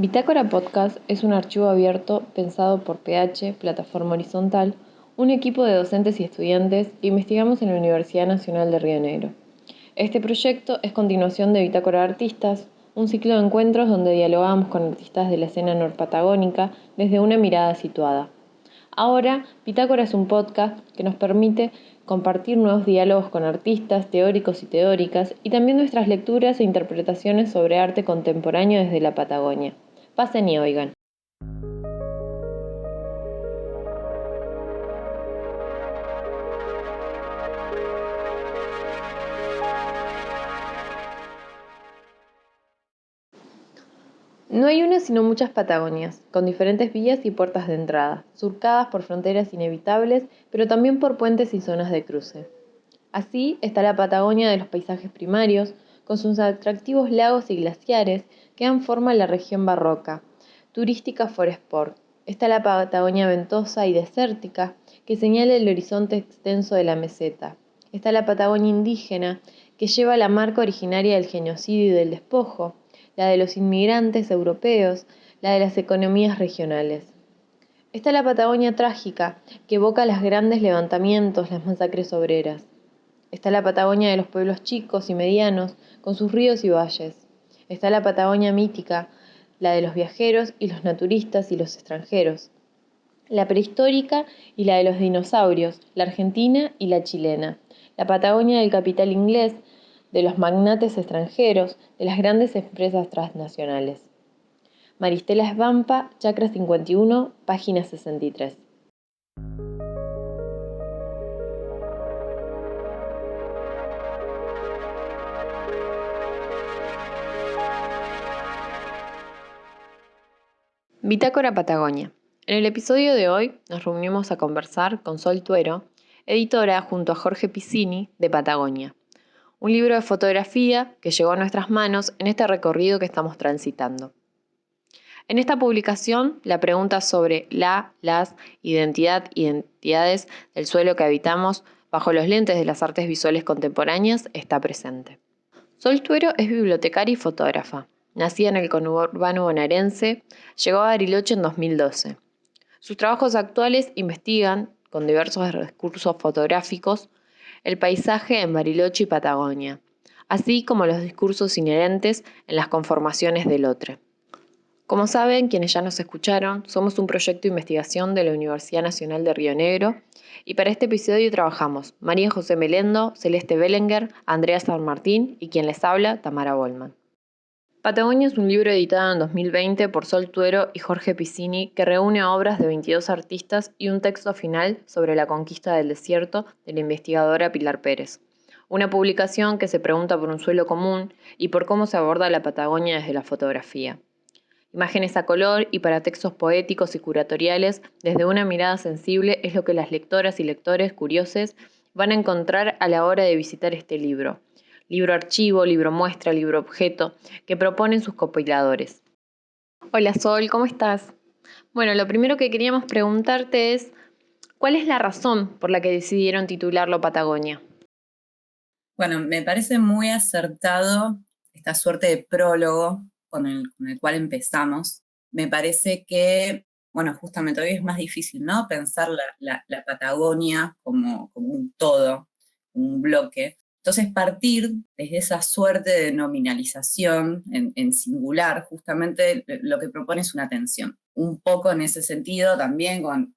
Bitácora Podcast es un archivo abierto pensado por PH, Plataforma Horizontal, un equipo de docentes y estudiantes que investigamos en la Universidad Nacional de Río Negro. Este proyecto es continuación de Bitácora Artistas, un ciclo de encuentros donde dialogamos con artistas de la escena norpatagónica desde una mirada situada. Ahora, Bitácora es un podcast que nos permite compartir nuevos diálogos con artistas, teóricos y teóricas, y también nuestras lecturas e interpretaciones sobre arte contemporáneo desde la Patagonia. Pasen y oigan. No hay una sino muchas Patagonias, con diferentes vías y puertas de entrada, surcadas por fronteras inevitables, pero también por puentes y zonas de cruce. Así está la Patagonia de los paisajes primarios, con sus atractivos lagos y glaciares que dan forma a la región barroca, turística Foresport. Está la Patagonia ventosa y desértica, que señala el horizonte extenso de la meseta. Está la Patagonia indígena, que lleva la marca originaria del genocidio y del despojo, la de los inmigrantes europeos, la de las economías regionales. Está la Patagonia trágica, que evoca los grandes levantamientos, las masacres obreras. Está la Patagonia de los pueblos chicos y medianos, con sus ríos y valles. Está la Patagonia mítica, la de los viajeros y los naturistas y los extranjeros. La prehistórica y la de los dinosaurios, la argentina y la chilena. La Patagonia del capital inglés, de los magnates extranjeros, de las grandes empresas transnacionales. Maristela Svampa, Chacra 51, página 63. Bitácora Patagonia. En el episodio de hoy nos reunimos a conversar con Sol Tuero, editora junto a Jorge Piccini de Patagonia, un libro de fotografía que llegó a nuestras manos en este recorrido que estamos transitando. En esta publicación, la pregunta sobre las identidades del suelo que habitamos bajo los lentes de las artes visuales contemporáneas está presente. Sol Tuero es bibliotecaria y fotógrafa. Nacida en el conurbano bonaerense, llegó a Bariloche en 2012. Sus trabajos actuales investigan, con diversos recursos fotográficos, el paisaje en Bariloche y Patagonia, así como los discursos inherentes en las conformaciones del otro. Como saben, quienes ya nos escucharon, somos un proyecto de investigación de la Universidad Nacional de Río Negro y para este episodio trabajamos María José Melendo, Celeste Belenguer, Andrea San Martín y quien les habla, Tamara Bollman. Patagonia es un libro editado en 2020 por Sol Tuero y Jorge Piccini que reúne obras de 22 artistas y un texto final sobre la conquista del desierto de la investigadora Pilar Pérez. Una publicación que se pregunta por un suelo común y por cómo se aborda la Patagonia desde la fotografía. Imágenes a color y para textos poéticos y curatoriales, desde una mirada sensible, es lo que las lectoras y lectores curiosos van a encontrar a la hora de visitar este libro. Libro archivo, libro muestra, libro objeto, que proponen sus compiladores. Hola Sol, ¿cómo estás? Bueno, lo primero que queríamos preguntarte es, ¿cuál es la razón por la que decidieron titularlo Patagonia? Bueno, me parece muy acertado esta suerte de prólogo con el cual empezamos. Me parece que, bueno, justamente hoy es más difícil, ¿no? Pensar la Patagonia como un todo, un bloque. Entonces, partir desde esa suerte de nominalización en singular, justamente lo que propone es una tensión. Un poco en ese sentido también con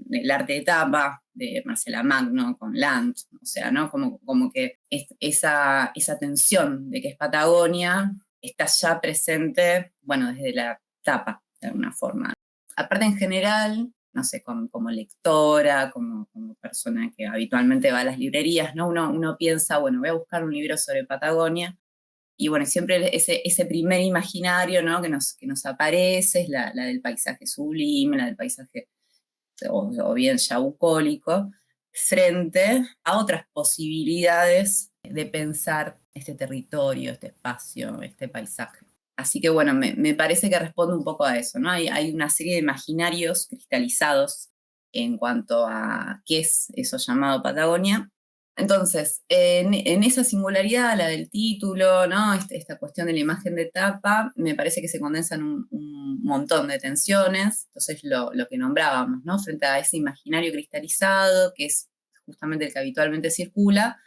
el arte de tapa de Marcela Magno, con Land, o sea, ¿no? Como que esa tensión de que es Patagonia está ya presente, bueno, desde la tapa, de alguna forma. Aparte, en general, no sé, como lectora, como persona que habitualmente va a las librerías, ¿no? Uno piensa, bueno, voy a buscar un libro sobre Patagonia, y bueno, siempre ese primer imaginario, ¿no? que nos aparece es la del paisaje sublime, la del paisaje o bien ya bucólico, frente a otras posibilidades de pensar este territorio, este espacio, este paisaje. Así que bueno, me parece que responde un poco a eso, ¿no? Hay una serie de imaginarios cristalizados en cuanto a qué es eso llamado Patagonia. Entonces, en esa singularidad, la del título, ¿no? Esta cuestión de la imagen de tapa, me parece que se condensan un montón de tensiones. Entonces, lo que nombrábamos, ¿no? Frente a ese imaginario cristalizado, que es justamente el que habitualmente circula,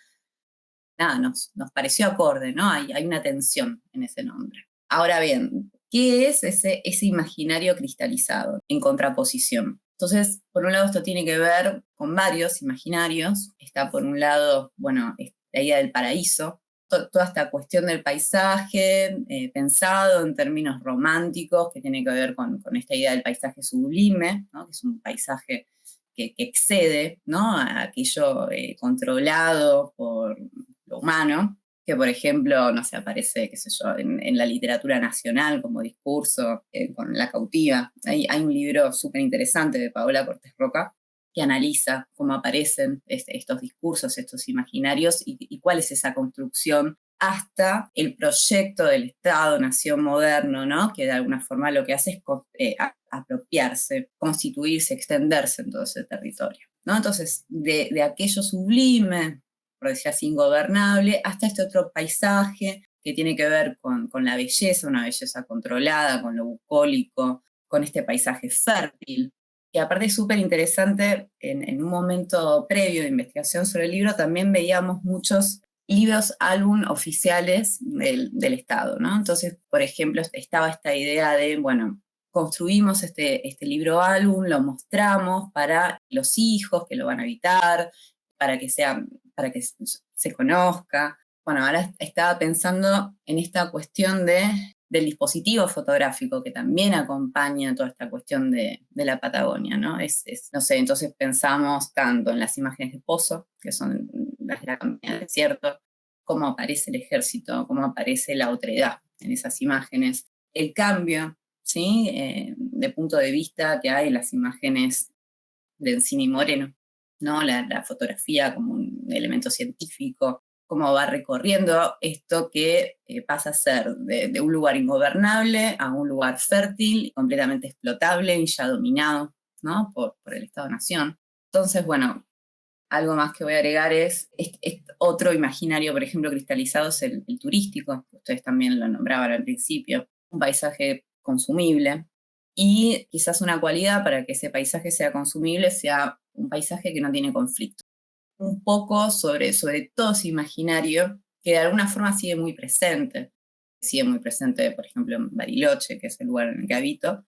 nada, nos pareció acorde, ¿no? Hay una tensión en ese nombre. Ahora bien, ¿qué es ese imaginario cristalizado en contraposición? Entonces, por un lado, esto tiene que ver con varios imaginarios. Está por un lado, bueno, la idea del paraíso, toda esta cuestión del paisaje pensado en términos románticos, que tiene que ver con esta idea del paisaje sublime, ¿no? Que es un paisaje que excede, ¿no? A aquello controlado por lo humano, que por ejemplo, no sé, aparece, qué sé yo, en la literatura nacional como discurso, con La cautiva. Hay un libro súper interesante de Paola Cortés Roca que analiza cómo aparecen estos discursos, estos imaginarios y cuál es esa construcción hasta el proyecto del Estado-nación moderno, ¿no? Que de alguna forma lo que hace es apropiarse, constituirse, extenderse en todo ese territorio, ¿no? Entonces, de aquello sublime, por decir así, ingobernable, hasta este otro paisaje que tiene que ver con la belleza, una belleza controlada, con lo bucólico, con este paisaje fértil. Y aparte es súper interesante, en un momento previo de investigación sobre el libro, también veíamos muchos libros álbum oficiales del Estado, ¿no? Entonces, por ejemplo, estaba esta idea de, bueno, construimos este libro álbum, lo mostramos para los hijos que lo van a habitar, para que se conozca. Bueno, ahora estaba pensando en esta cuestión del dispositivo fotográfico que también acompaña toda esta cuestión de la Patagonia, ¿no? No sé, entonces pensamos tanto en las imágenes de Pozo, que son las de la campaña del desierto, cómo aparece el ejército, cómo aparece la otredad en esas imágenes, el cambio, ¿sí? De punto de vista que hay en las imágenes de Encini Moreno, ¿no? La fotografía como un elemento científico, cómo va recorriendo esto que pasa a ser de un lugar ingobernable a un lugar fértil, completamente explotable y ya dominado, ¿no? por el Estado-Nación. Entonces, bueno, algo más que voy a agregar es otro imaginario, por ejemplo, cristalizado es el turístico, ustedes también lo nombraban al principio, un paisaje consumible, y quizás una cualidad para que ese paisaje sea consumible sea un paisaje que no tiene conflicto. Un poco sobre todo ese imaginario que de alguna forma sigue muy presente, por ejemplo, en Bariloche, que es el lugar en el que habito.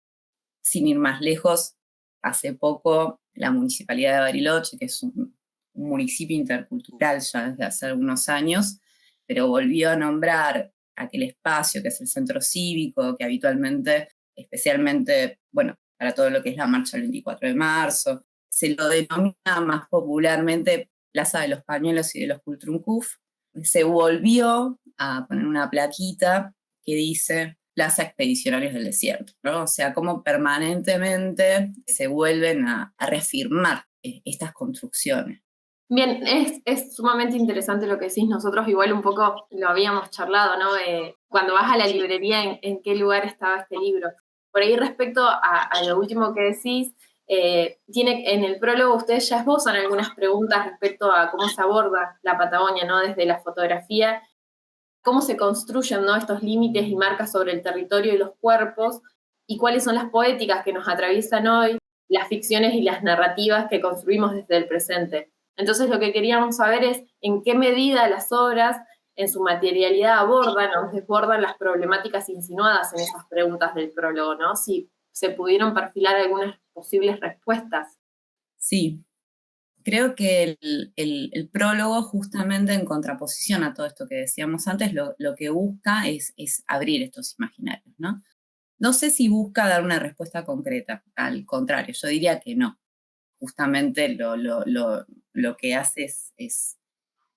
Sin ir más lejos, hace poco la Municipalidad de Bariloche, que es un municipio intercultural ya desde hace algunos años, pero volvió a nombrar aquel espacio que es el centro cívico, que habitualmente, especialmente, bueno, para todo lo que es la marcha del 24 de marzo, se lo denomina más popularmente Plaza de los Pañuelos y de los Kulturkuf. Se volvió a poner una plaquita que dice Plaza Expedicionarios del Desierto, ¿no? O sea, cómo permanentemente se vuelven a reafirmar estas construcciones. Bien, es sumamente interesante lo que decís. Nosotros igual un poco lo habíamos charlado, ¿no? Cuando vas a la librería, ¿en qué lugar estaba este libro? Por ahí respecto a lo último que decís, en el prólogo ustedes ya esbozan algunas preguntas respecto a cómo se aborda la Patagonia, ¿no? Desde la fotografía, cómo se construyen, ¿no? Estos límites y marcas sobre el territorio y los cuerpos, y cuáles son las poéticas que nos atraviesan hoy, las ficciones y las narrativas que construimos desde el presente. Entonces lo que queríamos saber es en qué medida las obras en su materialidad abordan o desbordan las problemáticas insinuadas en esas preguntas del prólogo, ¿no? Si se pudieron perfilar algunas posibles respuestas. Sí, creo que el prólogo, justamente en contraposición a todo esto que decíamos antes, lo que busca es abrir estos imaginarios, ¿no? No sé si busca dar una respuesta concreta, al contrario, yo diría que no. Justamente lo que hace es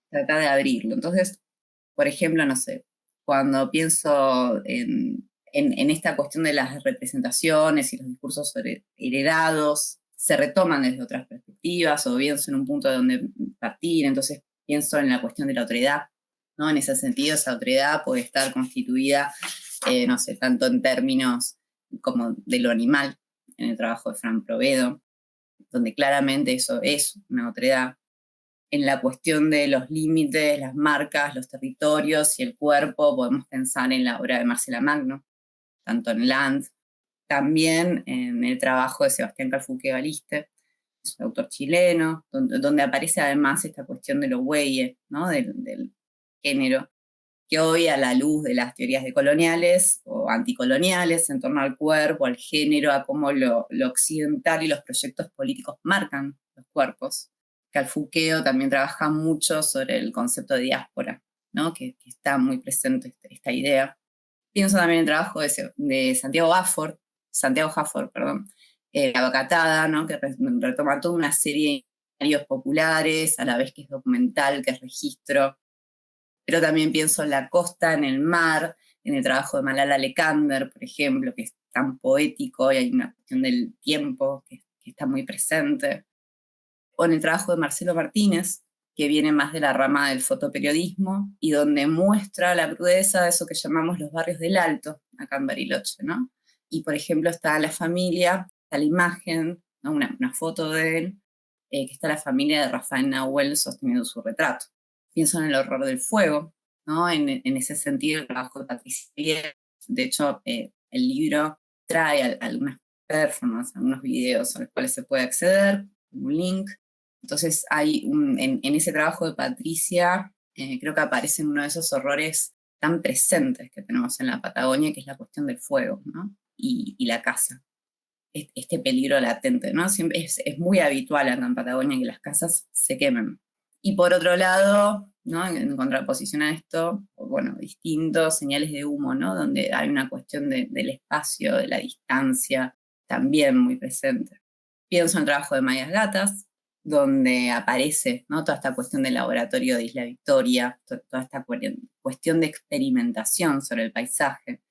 tratar de abrirlo. Entonces, por ejemplo, no sé, cuando pienso en esta cuestión de las representaciones y los discursos heredados, se retoman desde otras perspectivas o pienso en un punto de donde partir, entonces pienso en la cuestión de la otredad, ¿no? En ese sentido, esa otredad puede estar constituida no sé, tanto en términos como de lo animal, en el trabajo de Fran Provedo, donde claramente eso es una otredad, en la cuestión de los límites, las marcas, los territorios y el cuerpo, podemos pensar en la obra de Marcela Magno, tanto en Land, también en el trabajo de Sebastián Calfuque Baliste, es un autor chileno, donde aparece además esta cuestión de los güeyes, ¿no? Del género, que hoy a la luz de las teorías decoloniales o anticoloniales en torno al cuerpo, al género, a cómo lo occidental y los proyectos políticos marcan los cuerpos. Calfuqueo también trabaja mucho sobre el concepto de diáspora, ¿no? Que está muy presente esta idea. Pienso también en el trabajo de Santiago Hafford, perdón, La Bacatada, ¿no? Que retoma toda una serie de imaginarios populares, a la vez que es documental, que es registro, pero también pienso en la costa, en el mar, en el trabajo de Malala Alexander, por ejemplo, que es tan poético y hay una cuestión del tiempo que está muy presente, o en el trabajo de Marcelo Martínez, que viene más de la rama del fotoperiodismo y donde muestra la crudeza de eso que llamamos los barrios del Alto, acá en Bariloche, ¿no? Y, por ejemplo, está la familia, está la imagen, ¿no? Una foto de él, que está la familia de Rafael Nahuel sosteniendo su retrato. Pienso en el horror del fuego, ¿no? En ese sentido, el trabajo de Patricia Viera. De hecho, el libro trae algunas performances, algunos videos a los cuales se puede acceder, un link. Entonces hay en ese trabajo de Patricia, creo que aparece uno de esos horrores tan presentes que tenemos en la Patagonia, que es la cuestión del fuego, ¿no? Y la caza, este peligro latente, ¿no? Siempre es muy habitual acá en Patagonia que las casas se quemen. Y por otro lado, ¿no? En contraposición a esto, bueno, distintos señales de humo, ¿no? Donde hay una cuestión del espacio, de la distancia, también muy presente. Pienso en el trabajo de Mayas Gatas, donde aparece, ¿no? Toda esta cuestión del laboratorio de Isla Victoria, toda esta cuestión de experimentación sobre el paisaje.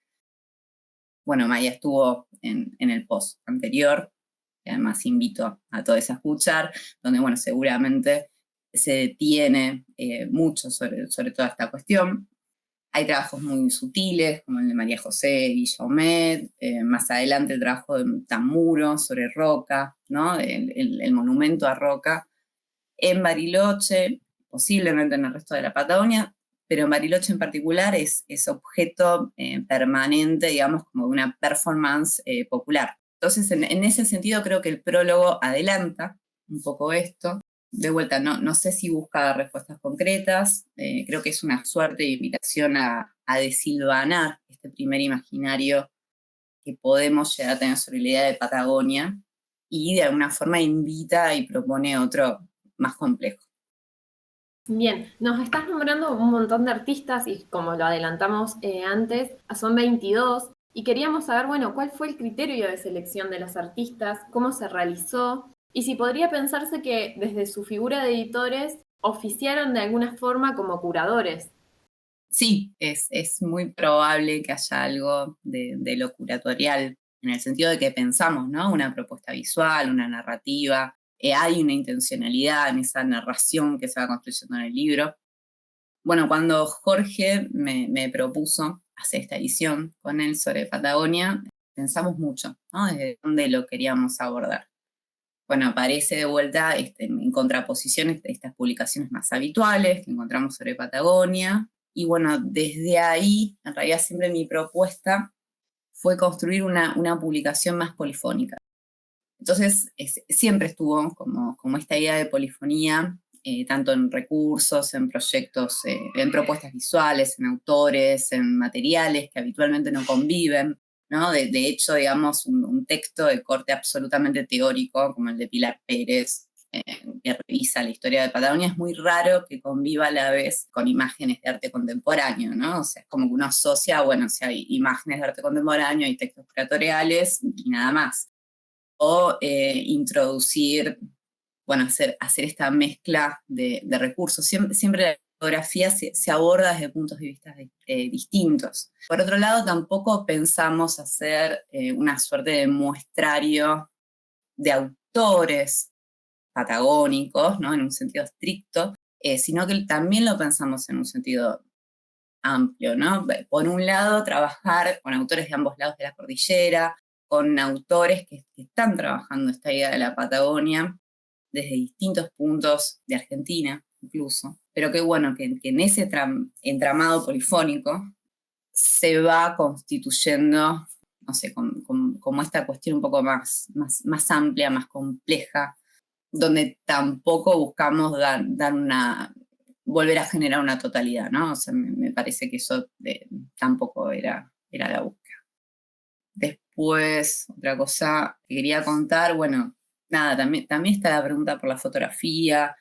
Bueno, Maya estuvo en el post anterior, que además invito a todos a escuchar, donde, bueno, seguramente se detiene mucho sobre toda esta cuestión. Hay trabajos muy sutiles, como el de María José Villaomet, más adelante el trabajo de Tamuro sobre Roca, ¿no? El monumento a Roca, en Bariloche, posiblemente en el resto de la Patagonia, pero en Bariloche en particular es objeto permanente, digamos, como de una performance popular. Entonces, en ese sentido, creo que el prólogo adelanta un poco esto. De vuelta, no sé si busca respuestas concretas, creo que es una suerte de invitación a desilvanar este primer imaginario que podemos llegar a tener sobre la idea de Patagonia y de alguna forma invita y propone otro más complejo. Bien, nos estás nombrando un montón de artistas y como lo adelantamos antes, son 22 y queríamos saber, bueno, cuál fue el criterio de selección de los artistas, cómo se realizó y si podría pensarse que desde su figura de editores oficiaron de alguna forma como curadores. Sí, es muy probable que haya algo de lo curatorial, en el sentido de que pensamos, ¿no? Una propuesta visual, una narrativa, hay una intencionalidad en esa narración que se va construyendo en el libro. Bueno, cuando Jorge me propuso hacer esta edición con él sobre Patagonia, pensamos mucho, ¿no? Desde dónde lo queríamos abordar. Bueno, aparece de vuelta en contraposición estas publicaciones más habituales que encontramos sobre Patagonia. Y bueno, desde ahí, en realidad siempre mi propuesta fue construir una publicación más polifónica. Entonces, siempre estuvo como esta idea de polifonía, tanto en recursos, en proyectos, en propuestas visuales, en autores, en materiales que habitualmente no conviven, ¿no? De hecho, digamos, un texto de corte absolutamente teórico, como el de Pilar Pérez, que revisa la historia de Patagonia, es muy raro que conviva a la vez con imágenes de arte contemporáneo, ¿no? O sea, es como que uno asocia, bueno, si hay imágenes de arte contemporáneo, hay textos curatoriales y nada más. O introducir, bueno, hacer esta mezcla de recursos. Siempre la fotografía se aborda desde puntos de vista distintos. Por otro lado, tampoco pensamos hacer una suerte de muestrario de autores patagónicos, ¿no? En un sentido estricto, sino que también lo pensamos en un sentido amplio, ¿no? Por un lado, trabajar con autores de ambos lados de la cordillera, con autores que están trabajando esta idea de la Patagonia desde distintos puntos de Argentina, incluso, pero que bueno, que en ese entramado polifónico se va constituyendo, no sé, como esta cuestión un poco más amplia, más compleja, donde tampoco buscamos volver a generar una totalidad, ¿no? O sea, me parece que eso tampoco era la búsqueda. Después, otra cosa que quería contar, bueno, nada, también está la pregunta por la fotografía,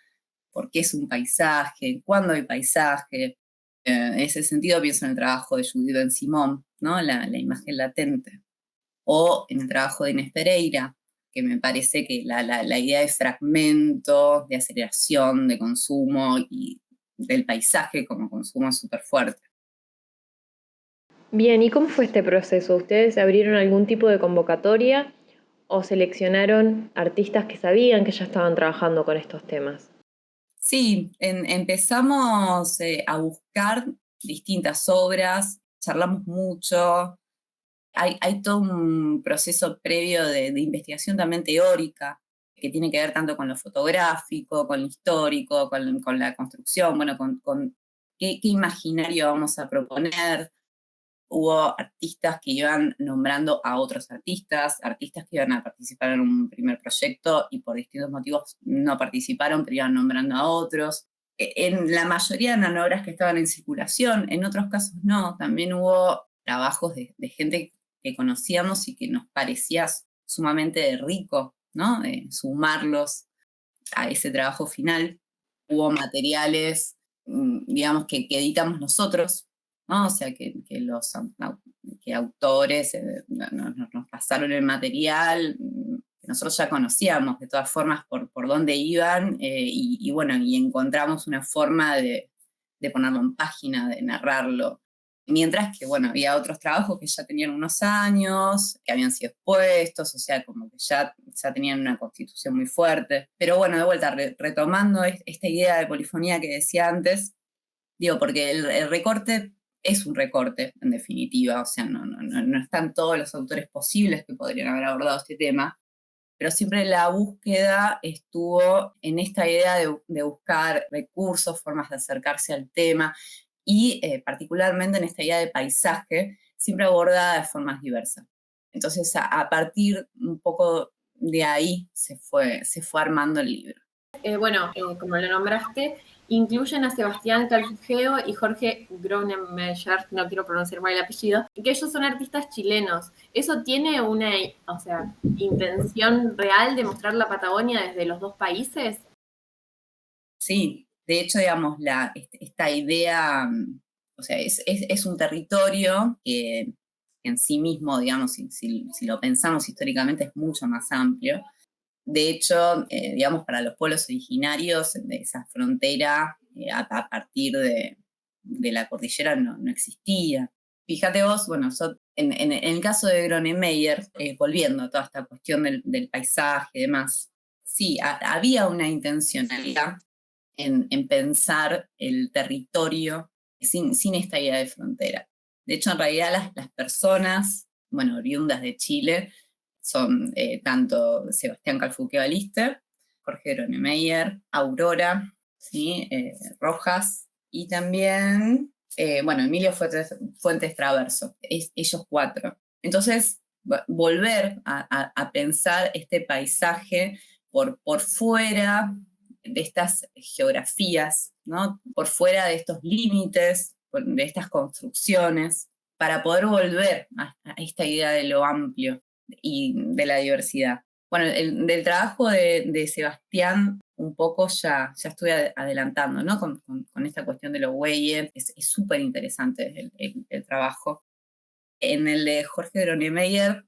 por qué es un paisaje, cuándo hay paisaje. En ese sentido pienso en el trabajo de Judith Ben-Simón, ¿no? La imagen latente. O en el trabajo de Inés Pereira, que me parece que la idea de fragmento, de aceleración, de consumo y del paisaje como consumo es súper fuerte. Bien, ¿y cómo fue este proceso? ¿Ustedes abrieron algún tipo de convocatoria o seleccionaron artistas que sabían que ya estaban trabajando con estos temas? Sí, empezamos a buscar distintas obras, charlamos mucho. Hay todo un proceso previo de investigación también teórica, que tiene que ver tanto con lo fotográfico, con lo histórico, con la construcción, bueno, con qué imaginario vamos a proponer. Hubo artistas que iban nombrando a otros artistas que iban a participar en un primer proyecto y por distintos motivos no participaron, pero iban nombrando a otros. En la mayoría eran obras que estaban en circulación, en otros casos no. También hubo trabajos de gente que conocíamos y que nos parecía sumamente rico, ¿no? Sumarlos a ese trabajo final. Hubo materiales, digamos, que editamos nosotros, ¿no? O sea, que autores nos pasaron el material, que nosotros ya conocíamos de todas formas por dónde iban, y bueno, y encontramos una forma de ponerlo en página, de narrarlo. Mientras que, bueno, había otros trabajos que ya tenían unos años, que habían sido expuestos, o sea, como que ya tenían una constitución muy fuerte. Pero bueno, de vuelta, retomando esta idea de polifonía que decía antes, digo, porque el recorte es un recorte, en definitiva, o sea, no están todos los autores posibles que podrían haber abordado este tema, pero siempre la búsqueda estuvo en esta idea de buscar recursos, formas de acercarse al tema, y particularmente en esta idea de paisaje, siempre abordada de formas diversas. Entonces, a partir un poco de ahí se fue armando el libro. Como lo nombraste, incluyen a Sebastián Calfugeo y Jorge Gronemeyer, no quiero pronunciar mal el apellido, que ellos son artistas chilenos. ¿Eso tiene una, intención real de mostrar la Patagonia desde los dos países? Sí, de hecho, digamos, esta idea, o sea, es un territorio que en sí mismo, digamos, si lo pensamos históricamente, es mucho más amplio. De hecho, digamos, para los pueblos originarios, de esa frontera, a partir de la cordillera no existía. Fíjate vos, bueno, en el caso de Gronemeyer, volviendo a toda esta cuestión del paisaje y demás, sí, había una intencionalidad en pensar el territorio sin esta idea de frontera. De hecho, en realidad las personas, bueno, oriundas de Chile, son tanto Sebastián Calfuqueo Alister, Jorge Gronemeyer, Aurora, ¿sí? Rojas, y también, bueno, Emilio Fuentes Traverso, ellos cuatro. Entonces, volver a pensar este paisaje por fuera de estas geografías, ¿no? Por fuera de estos límites, de estas construcciones, para poder volver a esta idea de lo amplio y de la diversidad. Bueno, del trabajo de Sebastián un poco ya estuve adelantando, ¿no? Con esta cuestión de los güeyes, es súper interesante el trabajo. En el de Jorge Gronemeyer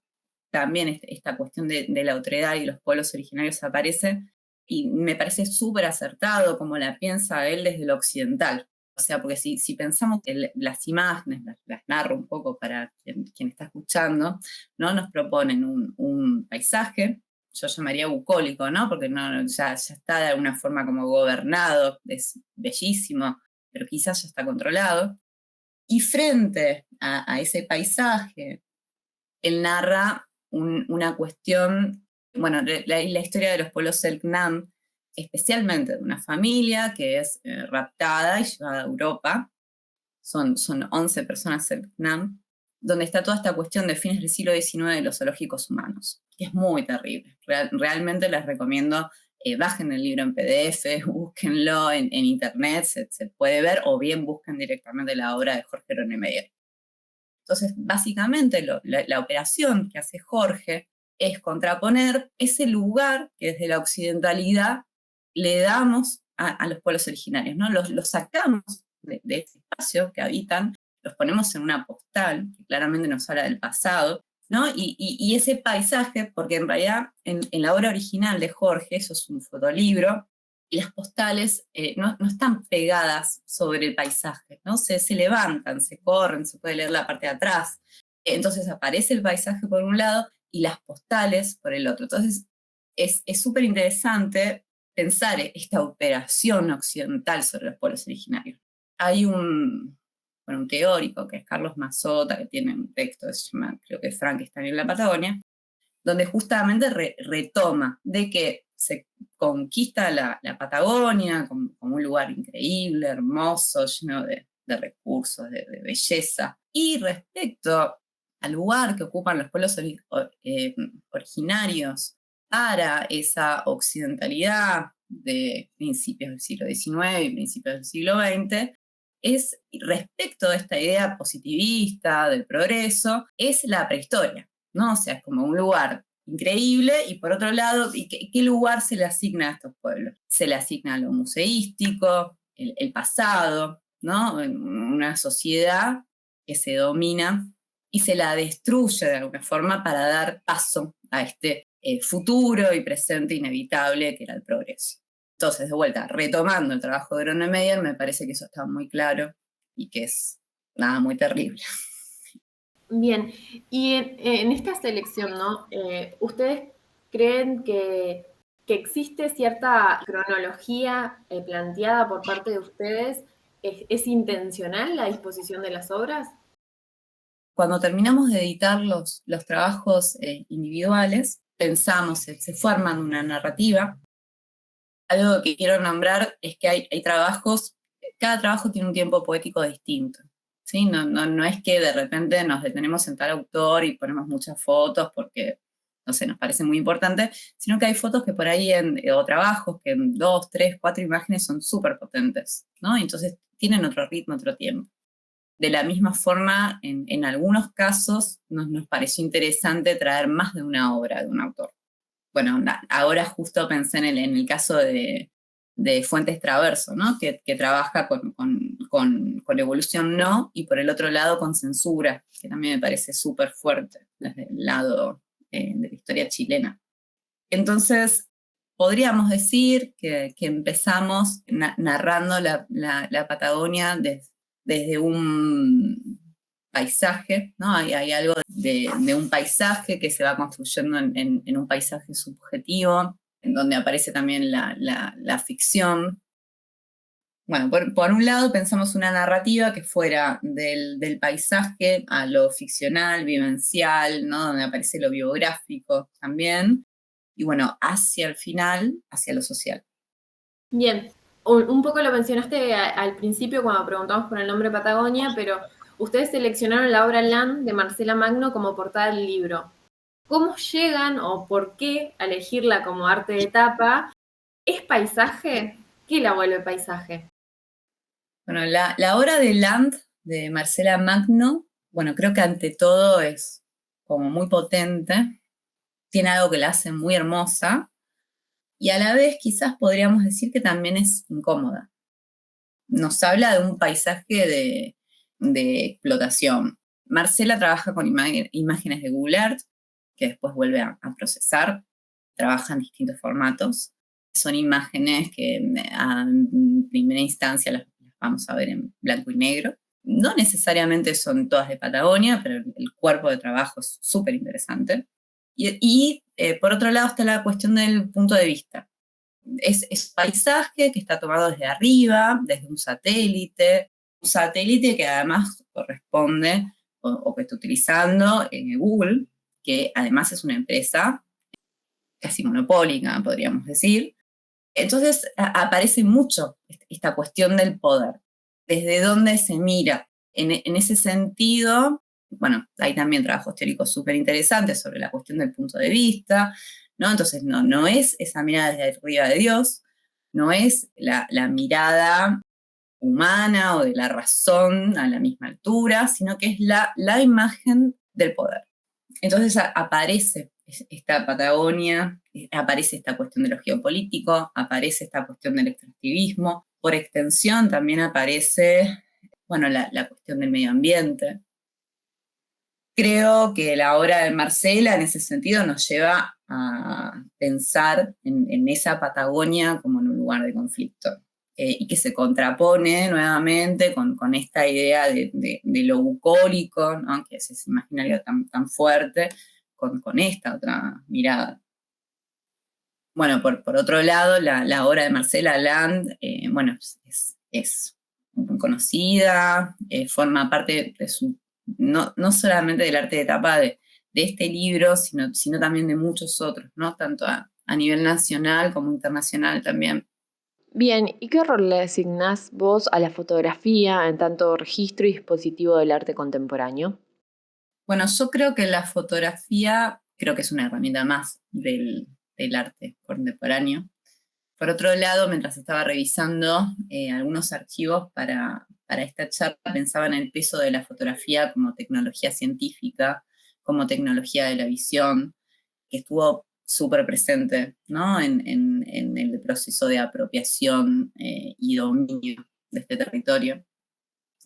también esta cuestión de la otredad y los pueblos originarios aparece, y me parece súper acertado como la piensa él desde lo occidental. O sea, porque si pensamos que las imágenes, las narro un poco para quien está escuchando, ¿no? Nos proponen un paisaje, yo llamaría bucólico, ¿no? Porque ya está de alguna forma como gobernado, es bellísimo, pero quizás ya está controlado. Y frente a ese paisaje, él narra una cuestión, bueno, la historia de los pueblos Selknam, especialmente de una familia que es raptada y llevada a Europa. Son 11 personas Selknam, donde está toda esta cuestión de fines del siglo XIX de los zoológicos humanos, que es muy terrible. Realmente les recomiendo, bajen el libro en PDF, búsquenlo en internet, se puede ver, o bien busquen directamente la obra de Jorge Gronemeyer. Entonces, básicamente, la operación que hace Jorge es contraponer ese lugar que desde la occidentalidad le damos a los pueblos originarios, ¿no? Los sacamos de ese espacio que habitan, los ponemos en una postal que claramente nos habla del pasado, ¿no? Y ese paisaje, porque en realidad en la obra original de Jorge, eso es un fotolibro, y las postales no están pegadas sobre el paisaje, ¿no? Se levantan, se corren, se puede leer la parte de atrás. Entonces aparece el paisaje por un lado y las postales por el otro. Entonces es súper interesante pensar esta operación occidental sobre los pueblos originarios. Hay un teórico que es Carlos Mazota, que tiene un texto que se llama, creo que Frankenstein en la Patagonia, donde justamente retoma de que se conquista la Patagonia como un lugar increíble, hermoso, lleno de recursos, de belleza. Y respecto al lugar que ocupan los pueblos originarios para esa occidentalidad de principios del siglo XIX y principios del siglo XX, es respecto de esta idea positivista del progreso, es la prehistoria, ¿no? O sea, es como un lugar increíble, y por otro lado, ¿qué lugar se le asigna a estos pueblos? Se le asigna lo museístico, el pasado, ¿no? Una sociedad que se domina y se la destruye de alguna forma para dar paso a este futuro y presente inevitable que era el progreso. Entonces, de vuelta, retomando el trabajo de Gronemeyer, me parece que eso está muy claro y que es nada, muy terrible. Bien, y en esta selección, ¿no? ¿Ustedes creen que existe cierta cronología planteada por parte de ustedes? ¿Es intencional la disposición de las obras? Cuando terminamos de editar los trabajos individuales, pensamos, se forman una narrativa. Algo que quiero nombrar es que hay trabajos, cada trabajo tiene un tiempo poético distinto. ¿Sí? No es que de repente nos detenemos en tal autor y ponemos muchas fotos porque, no sé, nos parece muy importante, sino que hay fotos que por ahí, o trabajos que en 2, 3, 4 imágenes son súper potentes, ¿no? Entonces tienen otro ritmo, otro tiempo. De la misma forma, en algunos casos nos pareció interesante traer más de una obra de un autor. Bueno, ahora justo pensé en el caso de Fuentes Traverso, ¿no? Que trabaja con evolución no, y por el otro lado con censura, que también me parece súper fuerte desde el lado de la historia chilena. Entonces, podríamos decir que empezamos narrando la Patagonia desde un paisaje, ¿no? Hay algo de un paisaje que se va construyendo en un paisaje subjetivo, en donde aparece también la ficción. Bueno, por un lado pensamos una narrativa que fuera del paisaje a lo ficcional, vivencial, ¿no? Donde aparece lo biográfico también, y bueno, hacia el final, hacia lo social. Bien, un poco lo mencionaste al principio cuando preguntamos por el nombre Patagonia, pero ustedes seleccionaron la obra Land de Marcela Magno como portada del libro. ¿Cómo llegan o por qué a elegirla como arte de tapa? ¿Es paisaje? ¿Qué la vuelve paisaje? Bueno, la obra de Land de Marcela Magno, bueno, creo que ante todo es como muy potente, tiene algo que la hace muy hermosa, y a la vez quizás podríamos decir que también es incómoda. Nos habla de un paisaje de explotación. Marcela trabaja con imágenes de Google Earth, que después vuelve a procesar, trabaja en distintos formatos. Son imágenes que en primera instancia las vamos a ver en blanco y negro. No necesariamente son todas de Patagonia, pero el cuerpo de trabajo es súper interesante. Y por otro lado está la cuestión del punto de vista. Es paisaje que está tomado desde arriba, desde un satélite, satélite que además corresponde o que está utilizando Google, que además es una empresa casi monopólica, podríamos decir. Entonces aparece mucho esta cuestión del poder, desde dónde se mira. En ese sentido, bueno, hay también trabajos teóricos súper interesantes sobre la cuestión del punto de vista, ¿no? Entonces no es esa mirada desde arriba de Dios, no es la mirada humana o de la razón a la misma altura, sino que es la imagen del poder. Entonces aparece esta Patagonia, aparece esta cuestión de lo geopolítico, aparece esta cuestión del extractivismo, por extensión también aparece, bueno, la cuestión del medio ambiente. Creo que la obra de Marcela en ese sentido nos lleva a pensar en esa Patagonia como en un lugar de conflicto. Y que se contrapone nuevamente con esta idea de lo bucólico, ¿no? Que se imagina algo tan fuerte, con esta otra mirada. Bueno, por otro lado, la obra de Marcela Land, bueno, es muy conocida, forma parte de su, no solamente del arte de tapa de este libro, sino también de muchos otros, ¿no? Tanto a nivel nacional como internacional también. Bien, ¿y qué rol le asignás vos a la fotografía en tanto registro y dispositivo del arte contemporáneo? Bueno, yo creo que la fotografía, creo que es una herramienta más del arte contemporáneo. Por otro lado, mientras estaba revisando algunos archivos para esta charla, pensaba en el peso de la fotografía como tecnología científica, como tecnología de la visión, que estuvo súper presente, ¿no? en el proceso de apropiación y dominio de este territorio.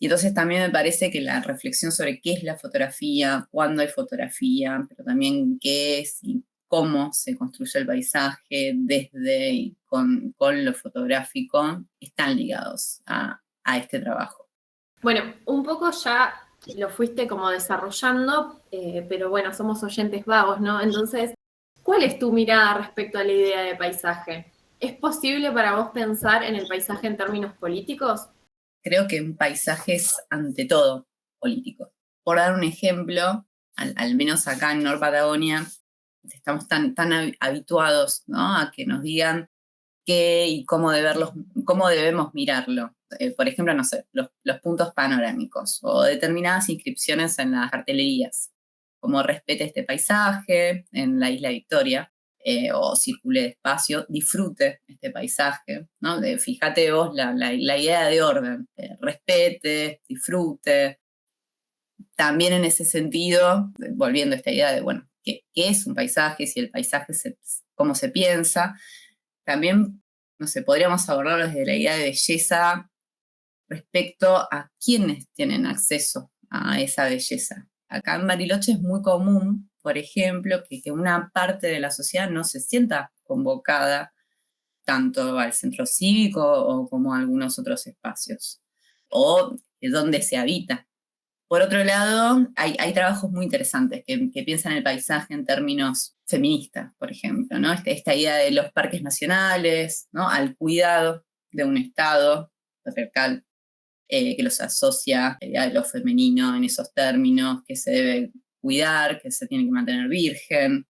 Y entonces también me parece que la reflexión sobre qué es la fotografía, cuándo hay fotografía, pero también qué es y cómo se construye el paisaje desde y con lo fotográfico, están ligados a este trabajo. Bueno, un poco ya lo fuiste como desarrollando, pero bueno, somos oyentes vagos, ¿no? Entonces, ¿cuál es tu mirada respecto a la idea de paisaje? ¿Es posible para vos pensar en el paisaje en términos políticos? Creo que un paisaje es ante todo político. Por dar un ejemplo, al menos acá en Nor Patagonia, estamos tan habituados, ¿no? A que nos digan qué y cómo debemos mirarlo. Por ejemplo, no sé, los puntos panorámicos o determinadas inscripciones en las cartelerías, como respete este paisaje en la isla Victoria, o circule despacio, disfrute este paisaje, ¿no? Fíjate vos la idea de orden, respete, disfrute. También en ese sentido, volviendo a esta idea de, bueno, ¿qué es un paisaje? Si el paisaje, cómo se piensa. También, no sé, podríamos abordarlo desde la idea de belleza respecto a quienes tienen acceso a esa belleza. Acá en Bariloche es muy común, por ejemplo, que una parte de la sociedad no se sienta convocada tanto al centro cívico o como a algunos otros espacios, o donde se habita. Por otro lado, hay trabajos muy interesantes que piensan el paisaje en términos feministas, por ejemplo, ¿no? Esta idea de los parques nacionales, ¿no? Al cuidado de un Estado patriarcal que los asocia a lo femenino en esos términos, que se debe cuidar, que se tiene que mantener virgen.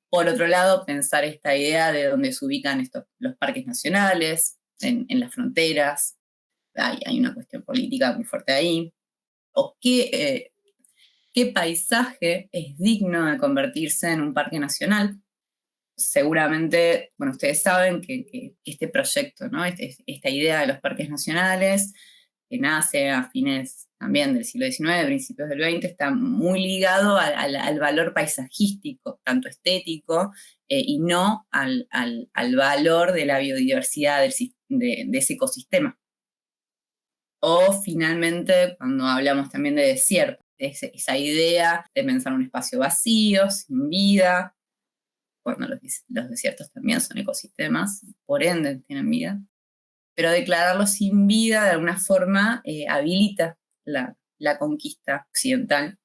Por otro lado, pensar esta idea de dónde se ubican los parques nacionales, en las fronteras. Hay una cuestión política muy fuerte ahí. O qué paisaje es digno de convertirse en un parque nacional. Seguramente, bueno, ustedes saben que este proyecto, ¿no? Esta idea de los parques nacionales, que nace a fines también del siglo XIX, principios del XX, está muy ligado al valor paisajístico, tanto estético, y no al valor de la biodiversidad de ese ecosistema. O finalmente, cuando hablamos también de desierto, esa idea de pensar un espacio vacío, sin vida, cuando los desiertos también son ecosistemas, por ende tienen vida, pero declararlos sin vida de alguna forma habilita la conquista occidental.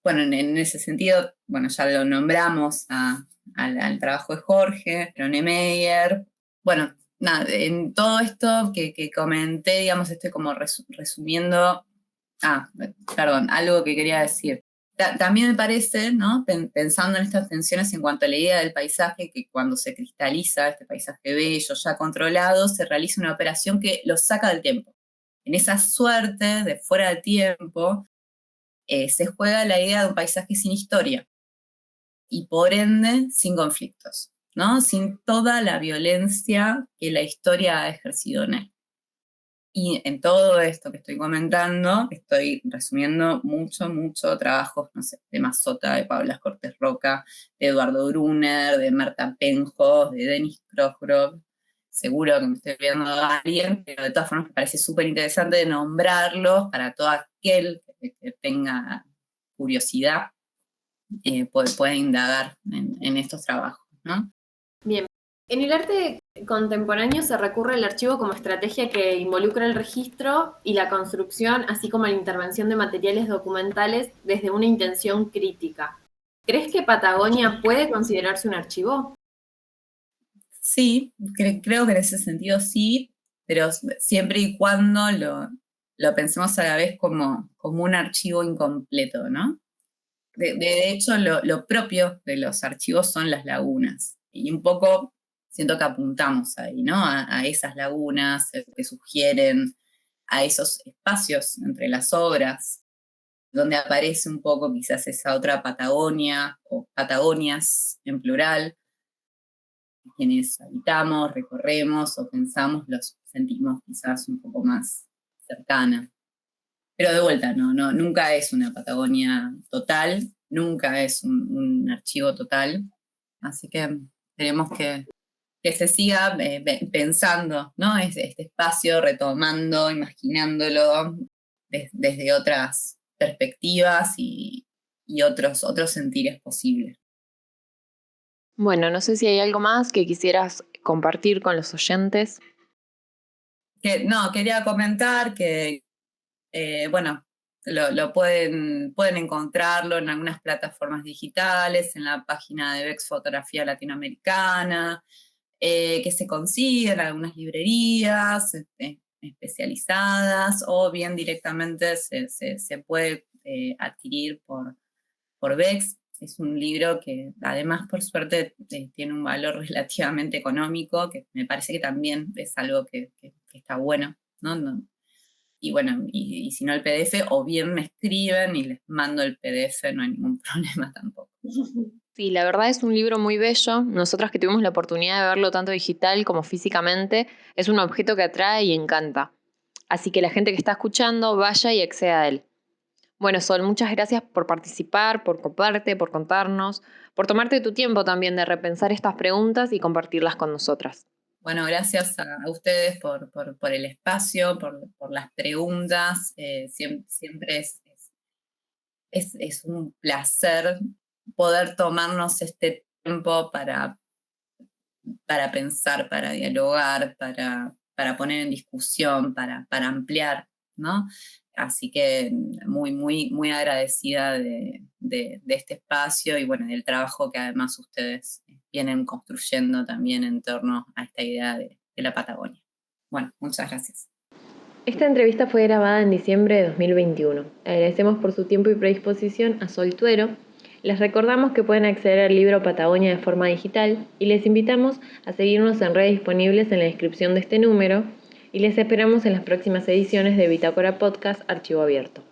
Bueno, en ese sentido, bueno, ya lo nombramos al trabajo de Jorge, Niemeyer. Bueno, nada, en todo esto que comenté, digamos, estoy como resumiendo. Perdón, algo que quería decir. También me parece, ¿no? Pensando en estas tensiones en cuanto a la idea del paisaje, que cuando se cristaliza este paisaje bello, ya controlado, se realiza una operación que lo saca del tiempo. En esa suerte de fuera del tiempo, se juega la idea de un paisaje sin historia y por ende sin conflictos, ¿no? Sin toda la violencia que la historia ha ejercido en él. Y en todo esto que estoy comentando, estoy resumiendo mucho trabajos, no sé, de Mazzotta, de Paula Cortés Roca, de Eduardo Brunner, de Marta Penjos, de Dennis Crossgrove. Seguro que me estoy viendo a alguien, pero de todas formas me parece súper interesante nombrarlos para todo aquel que tenga curiosidad, puede indagar en estos trabajos, ¿no? Bien. En el arte contemporáneo se recurre al archivo como estrategia que involucra el registro y la construcción, así como la intervención de materiales documentales desde una intención crítica. ¿Crees que Patagonia puede considerarse un archivo? Sí, creo que en ese sentido sí, pero siempre y cuando lo pensemos a la vez como un archivo incompleto, ¿no? De hecho, lo propio de los archivos son las lagunas. Y un poco siento que apuntamos ahí, ¿no? A esas lagunas que sugieren, a esos espacios entre las obras, donde aparece un poco quizás esa otra Patagonia o Patagonias en plural, quienes habitamos, recorremos o pensamos, los sentimos quizás un poco más cercana. Pero de vuelta, nunca es una Patagonia total, nunca es un archivo total, así que tenemos que se siga pensando, ¿no? Este espacio, retomando, imaginándolo desde otras perspectivas y otros sentires posibles. Bueno, no sé si hay algo más que quisieras compartir con los oyentes. Quería comentar que, bueno, lo pueden encontrarlo en algunas plataformas digitales, en la página de Bex Fotografía Latinoamericana, que se consigue en algunas librerías especializadas, o bien directamente se puede adquirir por Bex. Es un libro que además, por suerte, tiene un valor relativamente económico, que me parece que también es algo que está bueno, ¿no? Y bueno, y si no el PDF, o bien me escriben y les mando el PDF, no hay ningún problema tampoco. Sí, la verdad es un libro muy bello. Nosotras que tuvimos la oportunidad de verlo tanto digital como físicamente, es un objeto que atrae y encanta. Así que la gente que está escuchando, vaya y acceda a él. Bueno, Sol, muchas gracias por participar, por coparte, por contarnos, por tomarte tu tiempo también de repensar estas preguntas y compartirlas con nosotras. Bueno, gracias a ustedes por el espacio, por las preguntas. Siempre es un placer poder tomarnos este tiempo para pensar, para dialogar, para poner en discusión, para ampliar, ¿no? Así que muy agradecida de este espacio y bueno, del trabajo que además ustedes vienen construyendo también en torno a esta idea de la Patagonia. Bueno, muchas gracias. Esta entrevista fue grabada en diciembre de 2021. Agradecemos por su tiempo y predisposición a Sol Tuero. Les recordamos que pueden acceder al libro Patagonia de forma digital y les invitamos a seguirnos en redes disponibles en la descripción de este número y les esperamos en las próximas ediciones de Bitácora Podcast Archivo Abierto.